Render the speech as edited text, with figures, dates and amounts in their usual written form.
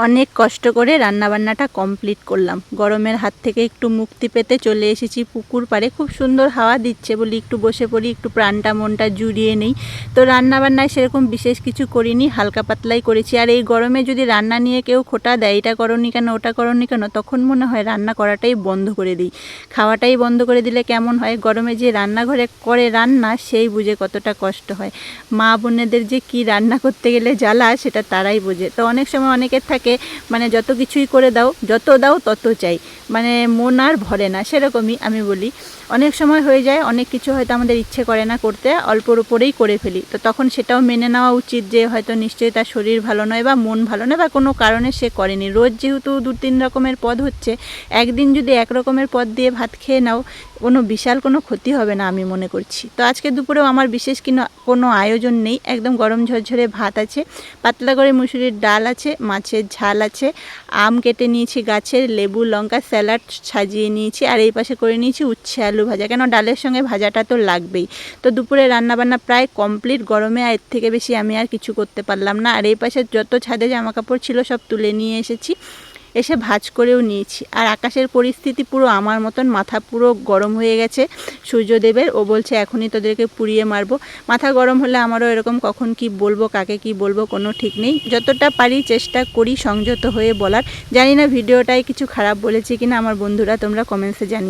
অনেক কষ্ট করে রান্নাবান্নাটা কমপ্লিট করলাম। গরমের হাত থেকে একটু মুক্তি পেতে চলে এসেছি পুকুর পাড়ে। খুব সুন্দর হাওয়া দিচ্ছে বলি একটু বসে পড়ি, একটু প্রাণটা মনটা জুড়িয়ে নেই। তো রান্নাবান্নায় সেরকম বিশেষ কিছু করিনি, হালকা পাতলাই করেছি। আর এই গরমে যদি রান্না নিয়ে কেউ খোঁটা দেয়, এটা করনি কেন ওটা করনি কেন, তখন মনে হয় রান্না করাটাই বন্ধ করে দিই। খাওয়াটাই বন্ধ করে দিলে কেমন হয়? গরমে যে রান্নাঘরে করে রান্না, সেই বুঝে কতটা কষ্ট হয়। মা বোনেদের যে কি রান্না করতে গেলে জ্বালা, সেটা তারাই বোঝে। তো অনেক সময় অনেকের থাকে মানে যত কিছুই করে দাও, যত দাও তত চাই, মানে মন আর ভরে না। সেরকমই আমি বলি, অনেক সময় হয়ে যায় অনেক কিছু হয়তো আমাদের ইচ্ছে করে না করতে, অল্পর উপরেই করে ফেলি। তো তখন সেটাও মেনে নেওয়া উচিত যে হয়তো নিশ্চয়ই তার শরীর ভালো নয় বা মন ভালো নয় বা কোনো কারণে সে করেনি। রোজ যেহেতু 2-3 রকমের পদ হচ্ছে, একদিন যদি এক রকমের পদ দিয়ে ভাত খেয়ে নাও, কোনো বিশাল কোনো ক্ষতি হবে না আমি মনে করছি। তো আজকে দুপুরেও আমার বিশেষ কোনো আয়োজন নেই, একদম গরম ঝরঝরে ভাত আছে, পাতলা করে মুসুরির ডাল আছে, মাছের ঝাল আছে, আম কেটে নিয়েছি গাছের, লেবু লঙ্কা স্যালাড সাজিয়ে নিয়েছি, আর এই পাশে করে নিয়েছি উচ্ছে আলু ভাজা, কেন ডালের সঙ্গে ভাজাটা তো লাগবেই। তো দুপুরে রান্নাবান্না প্রায় কমপ্লিট। গরমে এর থেকে বেশি আমি আর কিছু করতে পারলাম না। আর এই পাশে যত ছাদে জামা কাপড় ছিল সব তুলে নিয়ে এসেছি, এসে ভাঁজ করেও নিয়েছি। আর আকাশের পরিস্থিতি পুরো আমার মতন, মাথা পুরো গরম হয়ে গেছে সূর্যদেবের। ও বলছে এখনই তোদেরকে পুড়িয়ে মারবো। মাথা গরম হলে আমারও এরকম, কখন কি বলবো, কাকে কি বলবো কোনো ঠিক নেই। যতটা পারি চেষ্টা করি সংযত হয়ে বলার। জানি না ভিডিওটায় কিছু খারাপ বলেছি কিনা, আমার বন্ধুরা তোমরা কমেন্টসে জানি।